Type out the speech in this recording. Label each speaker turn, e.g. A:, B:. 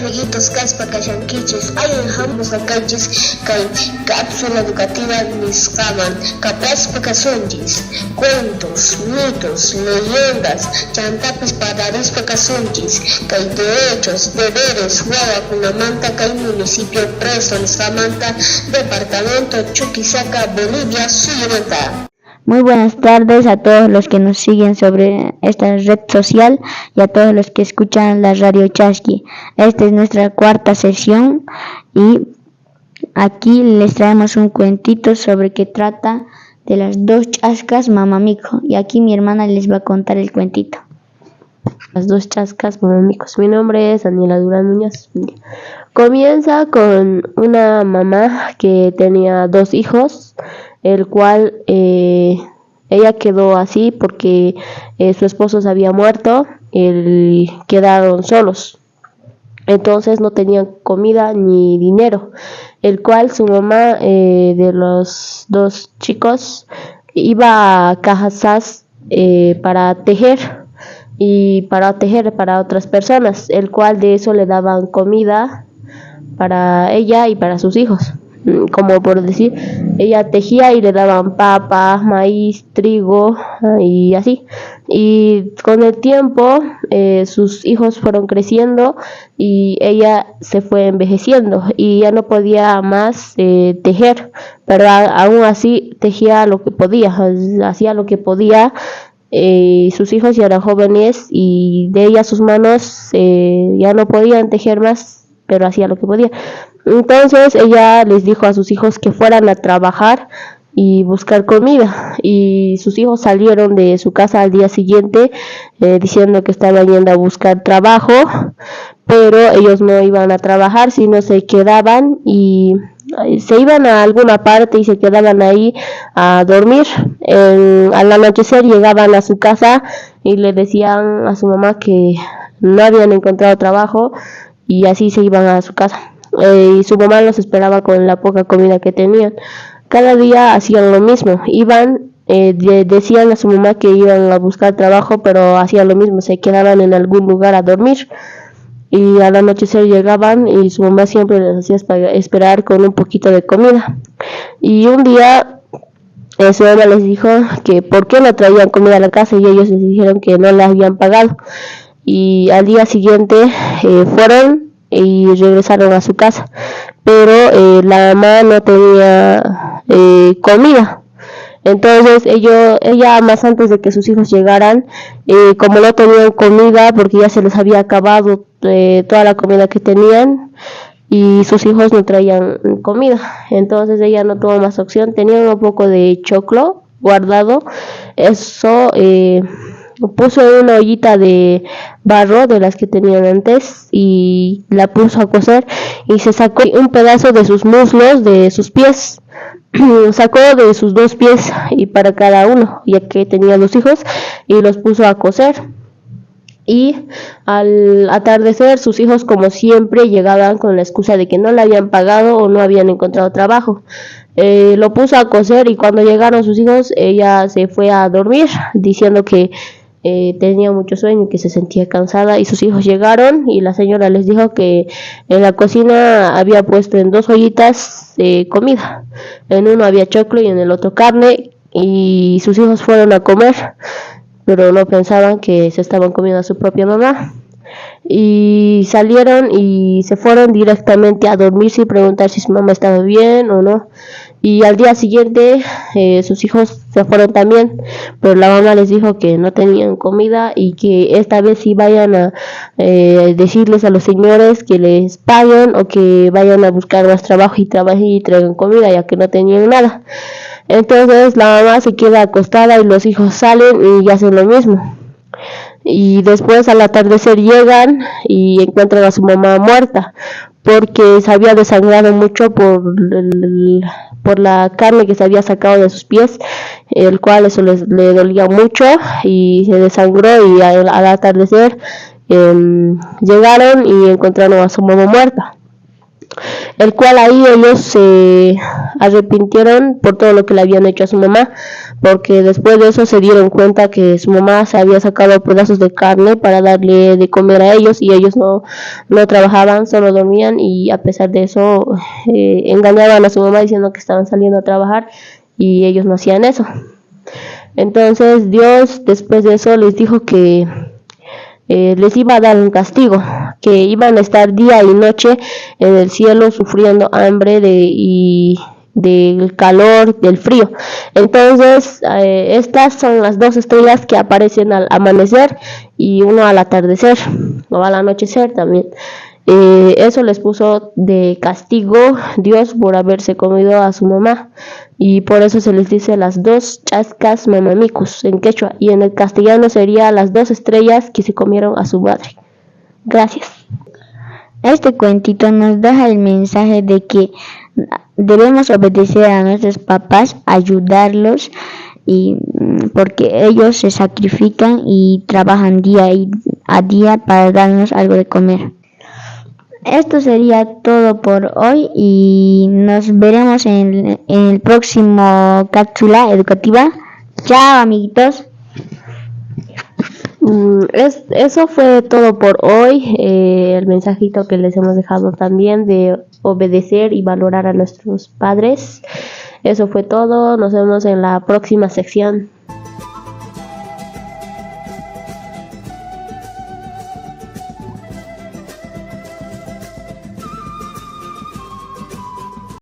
A: amiguitos, caspa kashankichis, hay en jambos akanchis, kay cápsula educativa nisqaman, kapaspa kasunchis, cuentos, mitos, leyendas, chantapis padarispa kasunchis, kay derechos, deberes, wawakunamanta, kay municipio preso nisqamanta, departamento Chuquisaca, Bolivia, Suyamanta.
B: Muy buenas tardes a todos los que nos siguen sobre esta red social y a todos los que escuchan la radio Chasqui. Esta es nuestra cuarta sesión y aquí les traemos un cuentito sobre que trata de las dos chascas mamamico. Y aquí mi hermana les va a contar el cuentito.
C: Las dos chascas mamamicos. Mi nombre es Daniela Durán Muñoz. Comienza con una mamá que tenía dos hijos, el cual ella quedó así porque su esposo se había muerto y quedaron solos. Entonces no tenían comida ni dinero, el cual su mamá de los dos chicos iba a Cajazás para tejer para otras personas, el cual de eso le daban comida para ella y para sus hijos. Como por decir, ella tejía y le daban papa, maíz, trigo y así. Y con el tiempo sus hijos fueron creciendo y ella se fue envejeciendo y ya no podía más tejer, pero aún así tejía lo que podía, hacía lo que podía. Sus hijos ya eran jóvenes y de ella sus manos ya no podían tejer más, pero hacía lo que podía. Entonces ella les dijo a sus hijos que fueran a trabajar y buscar comida, y sus hijos salieron de su casa al día siguiente diciendo que estaban yendo a buscar trabajo, pero ellos no iban a trabajar, sino se quedaban y se iban a alguna parte y se quedaban ahí a dormir. Al anochecer llegaban a su casa y le decían a su mamá que no habían encontrado trabajo y así se iban a su casa. Y su mamá los esperaba con la poca comida que tenían. Cada día hacían lo mismo, iban, decían a su mamá que iban a buscar trabajo, pero hacían lo mismo, se quedaban en algún lugar a dormir. Y al anochecer llegaban y su mamá siempre les hacía esperar con un poquito de comida. Y un día su mamá les dijo que por qué no traían comida a la casa, y ellos les dijeron que no la habían pagado. Y al día siguiente fueron y regresaron a su casa, pero la mamá no tenía comida. Entonces ella más antes de que sus hijos llegaran, como no tenían comida porque ya se les había acabado toda la comida que tenían y sus hijos no traían comida, entonces ella no tuvo más opción. Tenía un poco de choclo guardado, eso puso en una ollita de barro de las que tenían antes y la puso a cocer y se sacó un pedazo de sus muslos, de sus pies, sacó de sus dos pies y para cada uno, ya que tenía dos hijos, y los puso a cocer. Y al atardecer sus hijos, como siempre, llegaban con la excusa de que no le habían pagado o no habían encontrado trabajo. Lo puso a cocer y cuando llegaron sus hijos ella se fue a dormir diciendo que tenía mucho sueño y que se sentía cansada, y sus hijos llegaron y la señora les dijo que en la cocina había puesto en dos ollitas comida, en uno había choclo y en el otro carne, y sus hijos fueron a comer, pero no pensaban que se estaban comiendo a su propia mamá, y salieron y se fueron directamente a dormir sin preguntar si su mamá estaba bien o no. Y al día siguiente sus hijos se fueron también, pero la mamá les dijo que no tenían comida y que esta vez sí vayan a decirles a los señores que les paguen o que vayan a buscar más trabajo y trabajen y traigan comida, ya que no tenían nada. Entonces la mamá se queda acostada y los hijos salen y hacen lo mismo. Y después al atardecer llegan y encuentran a su mamá muerta porque se había desangrado mucho por la carne que se había sacado de sus pies, el cual eso le dolía mucho y se desangró, y al atardecer llegaron y encontraron a su mamá muerta. el cual ahí ellos se arrepintieron por todo lo que le habían hecho a su mamá, porque después de eso se dieron cuenta que su mamá se había sacado pedazos de carne para darle de comer a ellos, y ellos no trabajaban, solo dormían, y a pesar de eso engañaban a su mamá diciendo que estaban saliendo a trabajar y ellos no hacían eso. Entonces Dios después de eso les dijo que les iba a dar un castigo, que iban a estar día y noche en el cielo sufriendo hambre del calor, del frío. Entonces estas son las dos estrellas que aparecen al amanecer y uno al atardecer o al anochecer también. Eso les puso de castigo Dios por haberse comido a su mamá, y por eso se les dice las dos chascas mamamicus en quechua, y en el castellano sería las dos estrellas que se comieron a su madre. Gracias.
B: Este cuentito nos deja el mensaje de que debemos obedecer a nuestros papás, ayudarlos, y porque ellos se sacrifican y trabajan día a día para darnos algo de comer. Esto sería todo por hoy y nos veremos en el próximo cápsula educativa. Chao, amiguitos.
C: Eso fue todo por hoy. El mensajito que les hemos dejado también de obedecer y valorar a nuestros padres. Eso fue todo. Nos vemos en la próxima sección.